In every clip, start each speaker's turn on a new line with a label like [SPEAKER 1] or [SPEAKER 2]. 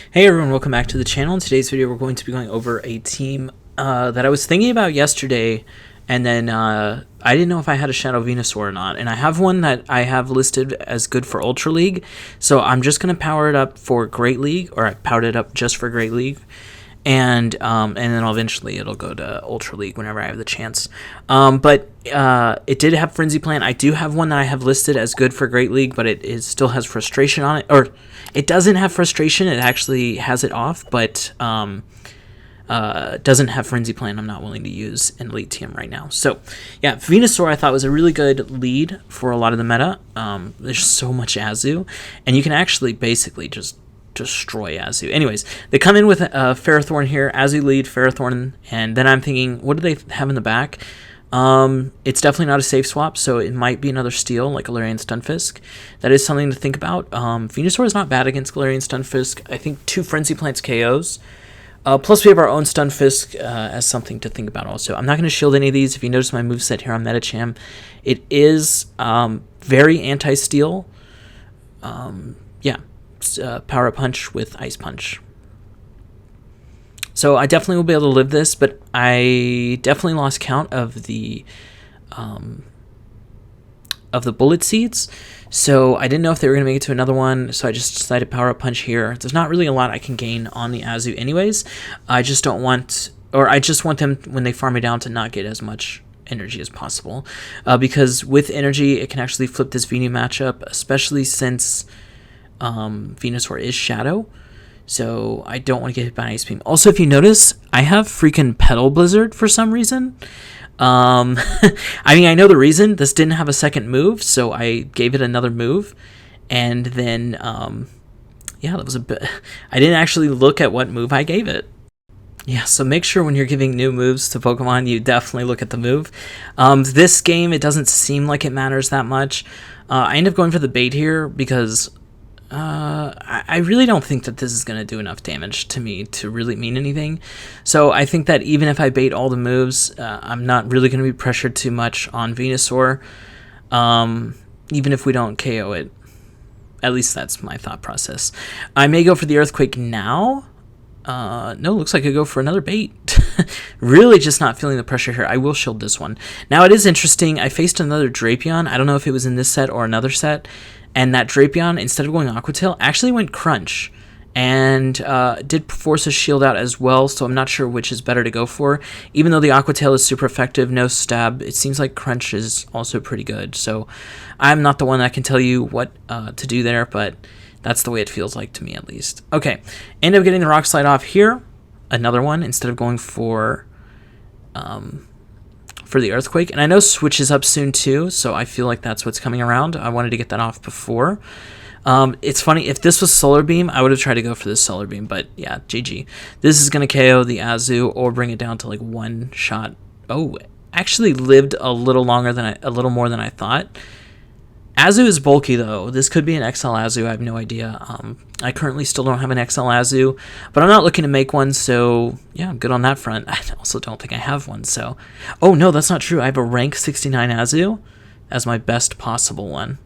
[SPEAKER 1] Hey everyone, welcome back to the channel. In today's video, we're going to be going over a team that I was thinking about yesterday, and then I didn't know if I had a Shadow Venusaur or not, and I have one that I have listed as good for Ultra League, so I'm just going to power it up for Great League, or I powered it up just for Great League, and then eventually it'll go to Ultra League whenever I have the chance. But it did have Frenzy Plant. I do have one that I have listed as good for Great League, but it still has Frustration on it, or it doesn't have Frustration. It actually has it off, but doesn't have Frenzy Plant. I'm not willing to use in late TM right now. So yeah, Venusaur I thought was a really good lead for a lot of the meta. There's so much Azu, and you can actually basically just destroy Azu. Anyways, they come in with Ferrothorn here, Azu lead, Ferrothorn, and then I'm thinking, what do they have in the back? It's definitely not a safe swap, so it might be another steal like Galarian Stunfisk. That is something to think about. Venusaur is not bad against Galarian Stunfisk. I think 2 Frenzy Plants KOs. Plus we have our own Stunfisk as something to think about also. I'm not going to shield any of these. If you notice my moveset here on Medicham, it is very anti-steal. Yeah. Power Up Punch with Ice Punch. So I definitely will be able to live this, but I definitely lost count of the bullet seeds, so I didn't know if they were going to make it to another one, so I just decided Power Up Punch here. There's not really a lot I can gain on the Azu anyways. I just don't want, or I just want them, when they farm me down, to not get as much energy as possible, because with energy it can actually flip this Venu matchup, especially since Venusaur is Shadow, so I don't want to get hit by an Ice Beam. Also, if you notice, I have freaking Petal Blizzard for some reason. I mean, I know the reason. This didn't have a second move, so I gave it another move, and then yeah, that was a bit. I didn't actually look at what move I gave it. Yeah, so make sure when you're giving new moves to Pokemon, you definitely look at the move. This game, it doesn't seem like it matters that much. I end up going for the bait here because I really don't think that this is going to do enough damage to me to really mean anything. So I think that even if I bait all the moves, I'm not really going to be pressured too much on Venusaur, even if we don't KO it. At least that's my thought process. I may go for the Earthquake now. No, looks like I go for another bait. Really just not feeling the pressure here. I will shield this one. Now it is interesting. I faced another Drapion. I don't know if it was in this set or another set. And that Drapion, instead of going Aqua Tail, actually went Crunch. And did force a shield out as well, so I'm not sure which is better to go for. Even though the Aqua Tail is super effective, no stab, it seems like Crunch is also pretty good. So I'm not the one that can tell you what to do there, but that's the way it feels like to me, at least. Okay, end up getting the Rock Slide off here. Another one, instead of going for the Earthquake. And I know Switch is up soon too, so I feel like that's what's coming around. I wanted to get that off before. It's funny, if this was Solar Beam, I would have tried to go for this Solar Beam, but yeah, GG. This is going to KO the Azu or bring it down to like one shot. Oh, actually lived a little longer than a little more than I thought. Azu is bulky though. This could be an XL Azu, I have no idea. I currently still don't have an XL Azu, but I'm not looking to make one, so yeah, I'm good on that front. I also don't think I have one, so. Oh no, that's not true. I have a rank 69 Azu as my best possible one.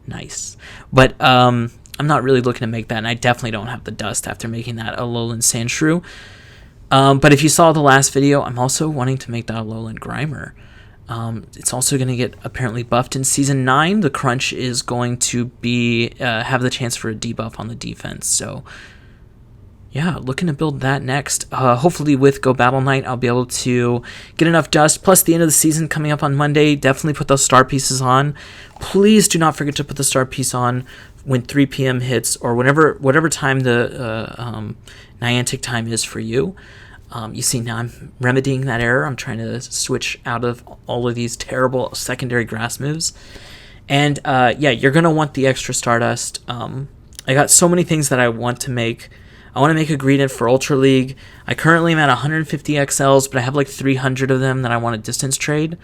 [SPEAKER 1] Nice. But I'm not really looking to make that, and I definitely don't have the dust after making that Alolan Sandshrew. But if you saw the last video, I'm also wanting to make that Alolan Grimer. It's also going to get apparently buffed in Season 9. The Crunch is going to be have the chance for a debuff on the defense. So, yeah, looking to build that next. Hopefully with Go Battle Night, I'll be able to get enough dust. Plus, the end of the season coming up on Monday. Definitely put those star pieces on. Please do not forget to put the star piece on when 3 p.m. hits, or whatever time the Niantic time is for you. You see, now I'm remedying that error. I'm trying to switch out of all of these terrible secondary grass moves. And yeah, you're going to want the extra Stardust. I got so many things that I want to make. I want to make a Greedent for Ultra League. I currently am at 150 XLs, but I have like 300 of them that I want to distance trade.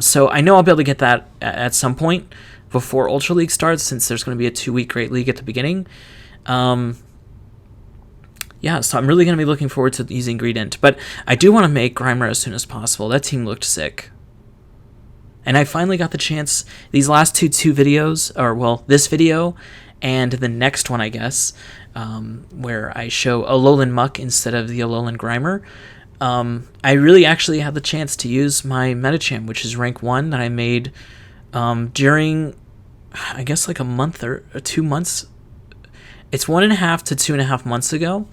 [SPEAKER 1] So I know I'll be able to get that at some point before Ultra League starts, since there's going to be a 2-week Great League at the beginning. Yeah, so I'm really going to be looking forward to using Greedent. But I do want to make Grimer as soon as possible. That team looked sick. And I finally got the chance, these last two videos, or well, this video and the next one, I guess, where I show Alolan Muck instead of the Alolan Grimer. I really actually had the chance to use my Medicham, which is rank 1 that I made during, I guess, like a month or 2 months. It's 1.5 to 2.5 months ago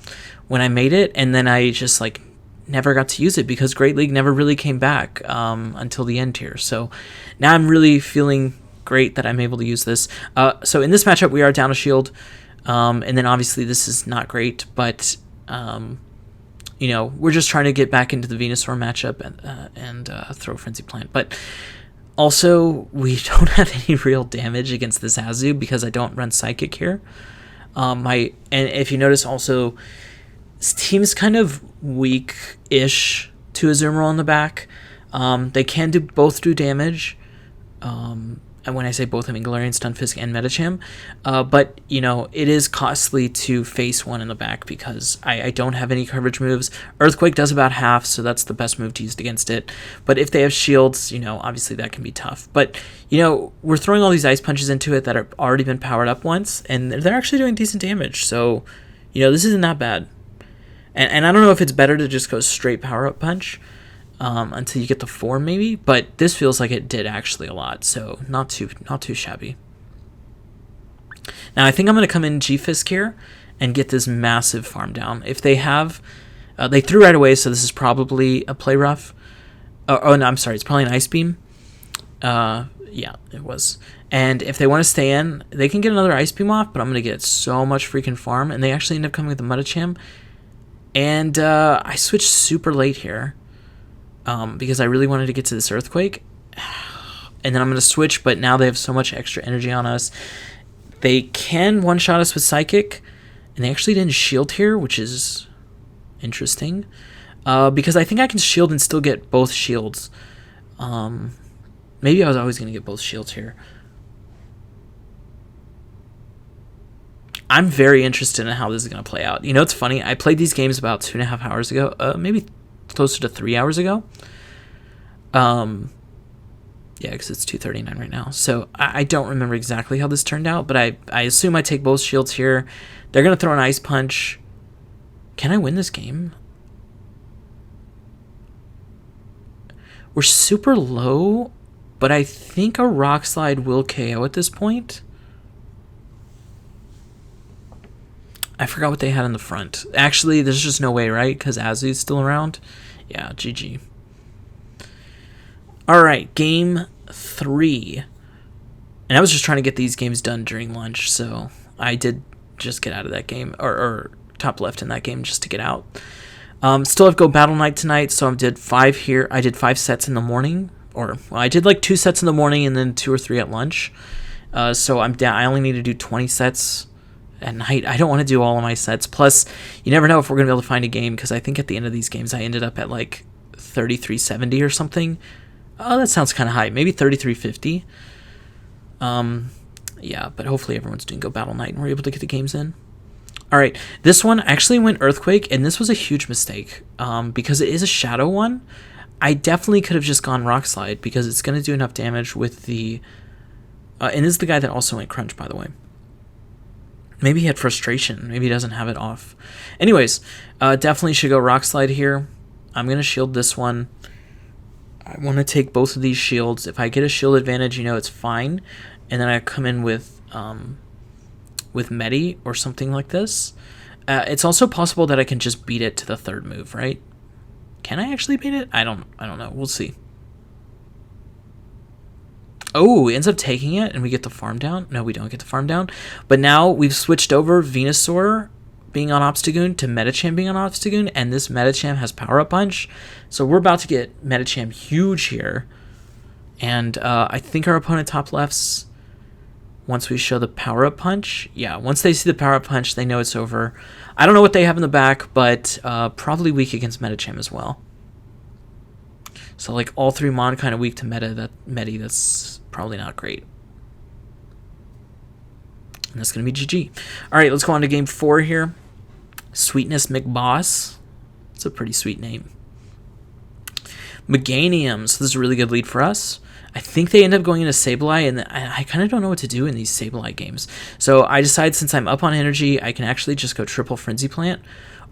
[SPEAKER 1] when I made it, and then I just like never got to use it because Great League never really came back until the end here. So now I'm really feeling great that I'm able to use this. So in this matchup, we are down a shield, and then obviously this is not great, but you know, we're just trying to get back into the Venusaur matchup and throw Frenzy Plant. But also, we don't have any real damage against this Azu because I don't run Psychic here. And if you notice also, this team's kind of weak-ish to Azumarill in the back. They can both do damage. And when I say both, I mean Galarian, Stunfisk, and Medicham. But, you know, it is costly to face one in the back because I don't have any coverage moves. Earthquake does about half, so that's the best move to use against it. But if they have shields, you know, obviously that can be tough. But, you know, we're throwing all these ice punches into it that have already been powered up once, and they're actually doing decent damage. So, you know, this isn't that bad. And I don't know if it's better to just go straight power-up punch until you get the 4 maybe, but this feels like it did actually a lot, so not too shabby. Now I think I'm going to come in G-Fisk here and get this massive farm down. If they have, they threw right away, so this is probably a play rough. Oh no, I'm sorry, it's probably an Ice Beam. Yeah, it was. And if they want to stay in, they can get another Ice Beam off, but I'm going to get so much freaking farm, and they actually end up coming with the Medicham. And I switched super late here because I really wanted to get to this Earthquake. And then I'm going to switch, but now they have so much extra energy on us. They can one-shot us with Psychic, and they actually didn't shield here, which is interesting. Because I think I can shield and still get both shields. Maybe I was always going to get both shields here. I'm very interested in how this is going to play out. You know, it's funny. I played these games about 2.5 hours ago, maybe closer to 3 hours ago. Yeah, because it's 2:39 right now. So I don't remember exactly how this turned out, but I assume I take both shields here. They're going to throw an Ice Punch. Can I win this game? We're super low, but I think a Rock Slide will KO at this point. I forgot what they had in the front. Actually, there's just no way, right? Because Azu's still around. Yeah, GG. Alright, game 3. And I was just trying to get these games done during lunch, so I did just get out of that game, or top left in that game just to get out. Still have Go Battle Night tonight, so I did 5 here. I did 5 sets in the morning, well, I did like 2 sets in the morning and then 2 or 3 at lunch. So I'm down. I only need to do 20 sets at night. I don't want to do all of my sets. Plus, you never know if we're going to be able to find a game, because I think at the end of these games I ended up at like 3370 or something. Oh, that sounds kind of high. Maybe 3350. Yeah, but hopefully everyone's doing Go Battle Night and we're able to get the games in. All right, this one actually went Earthquake, and this was a huge mistake because it is a Shadow one. I definitely could have just gone Rock Slide because it's going to do enough damage with the... and this is the guy that also went Crunch, by the way. Maybe he had Frustration. Maybe he doesn't have it off. Anyways, definitely should go Rock Slide here. I'm going to shield this one. I want to take both of these shields. If I get a shield advantage, you know, it's fine. And then I come in with Medi or something like this. It's also possible that I can just beat it to the 3rd move, right? Can I actually beat it? I don't know. We'll see. Oh, it ends up taking it, and we get the farm down. No, we don't get the farm down. But now we've switched over Venusaur being on Obstagoon to Medicham being on Obstagoon, and this Medicham has Power-Up Punch. So we're about to get Medicham huge here. And I think our opponent top lefts, once we show the Power-Up Punch, yeah, once they see the Power-Up Punch, they know it's over. I don't know what they have in the back, but probably weak against Medicham as well. So like all 3 Mon kind of weak to Medi, that's probably not great. And that's going to be GG. All right, let's go on to game 4 here. Sweetness McBoss. It's a pretty sweet name. Meganium. So this is a really good lead for us. I think they end up going into Sableye, and I kind of don't know what to do in these Sableye games. So I decide, since I'm up on energy, I can actually just go triple Frenzy Plant,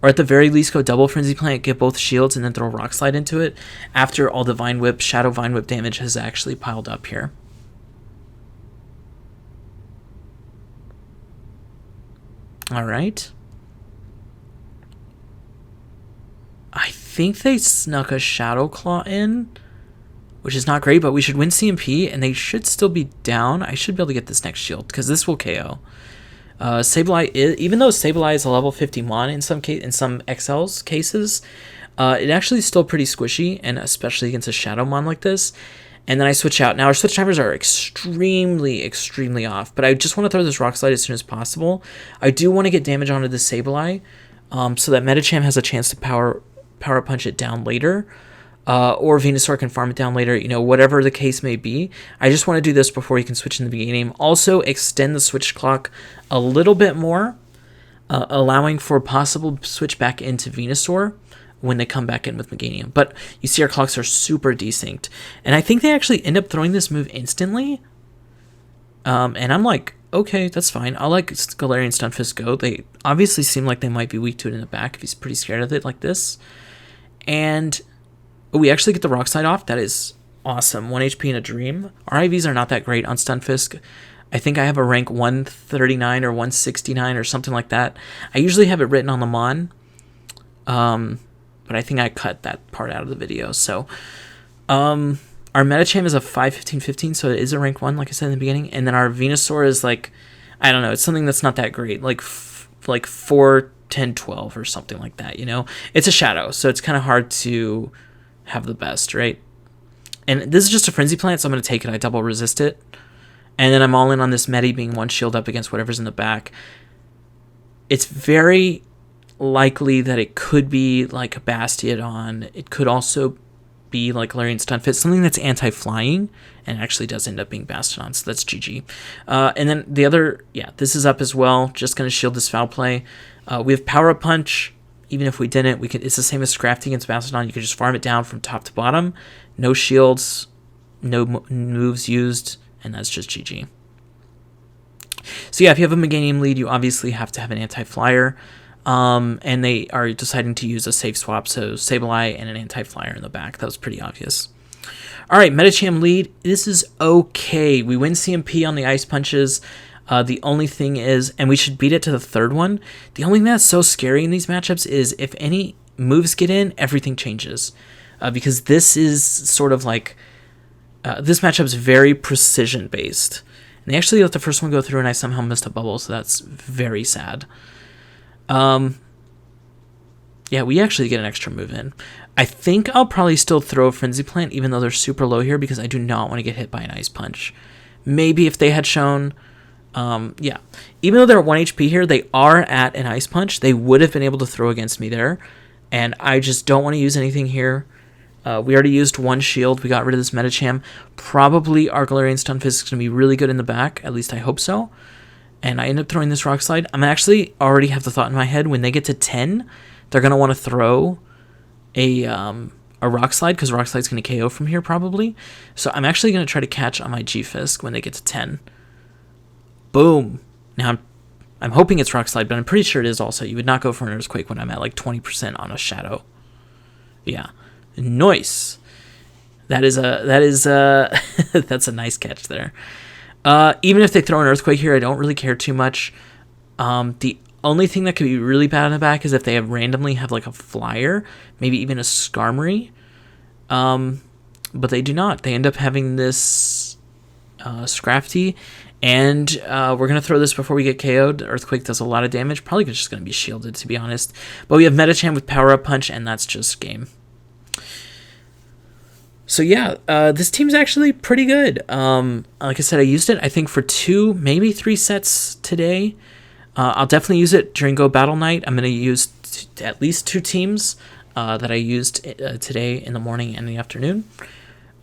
[SPEAKER 1] or at the very least go double Frenzy Plant, get both shields, and then throw Rock Slide into it after all the Vine Whip, Shadow Vine Whip damage has actually piled up here. All right. I think they snuck a Shadow Claw in, which is not great, but we should win CMP, and they should still be down. I should be able to get this next shield, because this will KO. Sableye is, even though Sableye is a level 50 mon in some XL's cases, it actually is still pretty squishy, and especially against a Shadow Mon like this. And then I switch out. Now our switch timers are extremely, extremely off, but I just want to throw this Rock Slide as soon as possible. I do want to get damage onto the Sableye, so that Medicham has a chance to power punch it down later, or Venusaur can farm it down later, you know, whatever the case may be. I just want to do this before he can switch in the beginning game. Also extend the switch clock a little bit more, allowing for possible switch back into Venusaur when they come back in with Meganium. But you see our clocks are super desynced, and I think they actually end up throwing this move instantly, and I'm like, okay, that's fine. I'll let Galarian Stunfisk go. They obviously seem like they might be weak to it in the back if he's pretty scared of it like this. And we actually get the Rock Slide off. That is awesome. 1 HP in a dream. Our IVs are not that great on Stunfisk. I think I have a rank 139 or 169 or something like that. I usually have it written on the Mon, but I think I cut that part out of the video. So our Medicham is a 5-15-15, so it is a rank 1, like I said in the beginning. And then our Venusaur is like, I don't know, it's something that's not that great, like 4, 10, 12 or something like that, you know? It's a Shadow, so it's kind of hard to have the best, right? And this is just a Frenzy Plant, so I'm going to take it. I double resist it. And then I'm all in on this Medi being one shield up against whatever's in the back. It's very likely that it could be like a Bastiodon. It could also be like Galarian Stunfisk, something that's anti-flying, and actually does end up being Bastiodon, so that's GG. And then the other, yeah, this is up as well. Just going to shield this foul play. We have Power Up Punch. Even if we didn't, we could. It's the same as Scrafty against Bastiodon. You could just farm it down from top to bottom. No shields, no moves used, and that's just GG. So yeah, if you have a Meganium lead, you obviously have to have an anti-flyer. And they are deciding to use a safe swap, so Sableye and an anti-flyer in the back. That was pretty obvious. All right, Medicham lead. This is okay. We win CMP on the Ice Punches. The only thing is, and we should beat it to the third one, the only thing that's so scary in these matchups is if any moves get in, everything changes. Because this is sort of like, this matchup's very precision-based. And they actually let the first one go through, and I somehow missed a bubble, so that's very sad. Yeah, we actually get an extra move in. I think I'll probably still throw a Frenzy Plant, even though they're super low here, because I do not want to get hit by an Ice Punch. Maybe if they had shown... yeah, even though they're at 1 HP here, they are at an Ice Punch. They would have been able to throw against me there, and I just don't want to use anything here. We already used one shield. We got rid of this Medicham. Probably our Galarian Stunfisk is going to be really good in the back. At least I hope so. And I end up throwing this Rock Slide. I'm actually already have the thought in my head, when they get to 10, they're going to want to throw a Rock Slide, because Rock Slide's going to KO from here probably. So I'm actually going to try to catch on my G-Fisk when they get to 10. Boom. Now I'm hoping it's Rock Slide, but I'm pretty sure it is also. You would not go for an Earthquake when I'm at like 20% on a Shadow. Yeah. Nice. That's a nice catch there. Even if they throw an Earthquake here, I don't really care too much. The only thing that could be really bad in the back is if they randomly have like a Flyer, maybe even a Skarmory. But they do not. They end up having this Scrafty, and we're going to throw this before we get KO'd. Earthquake does a lot of damage. Probably just going to be shielded, to be honest. But we have Medicham with Power Up Punch, and that's just game. So yeah, this team's actually pretty good. Like I said, I used it, I think, for 2, maybe 3 sets today. I'll definitely use it during Go Battle Night. I'm going to use at least 2 teams that I used today in the morning and the afternoon.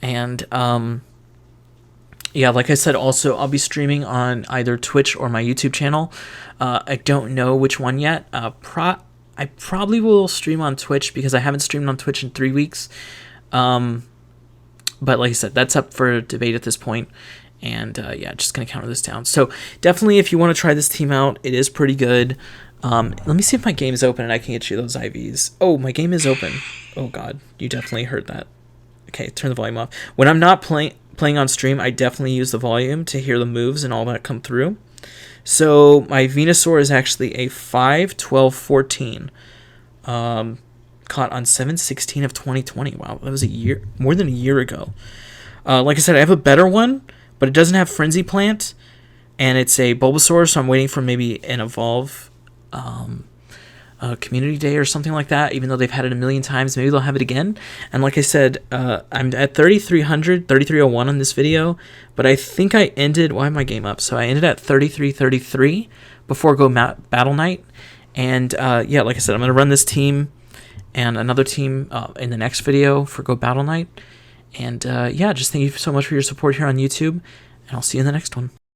[SPEAKER 1] And yeah, like I said, also, I'll be streaming on either Twitch or my YouTube channel. I don't know which one yet. I probably will stream on Twitch, because I haven't streamed on Twitch in 3 weeks. But like I said, that's up for debate at this point. And yeah, just going to counter this down. So definitely if you want to try this team out, it is pretty good. Let me see if my game is open and I can get you those IVs. Oh, my game is open. Oh, God. You definitely heard that. Okay, turn the volume off. When I'm not playing on stream, I definitely use the volume to hear the moves and all that come through. So my Venusaur is actually a 5, 12, 14. Caught on 7/16 of 2020. Wow, that was more than a year ago. Like I said, I have a better one, but it doesn't have Frenzy Plant, and it's a Bulbasaur, so I'm waiting for maybe an Evolve Community Day or something like that, even though they've had it a million times. Maybe they'll have it again. And like I said, I'm at 3,300, 3,301 on this video, but I think I ended, why am my game up? So I ended at 3,333 before Go Battle Night. And yeah, like I said, I'm going to run this team and another team in the next video for Go Battle Night. And yeah, just thank you so much for your support here on YouTube, and I'll see you in the next one.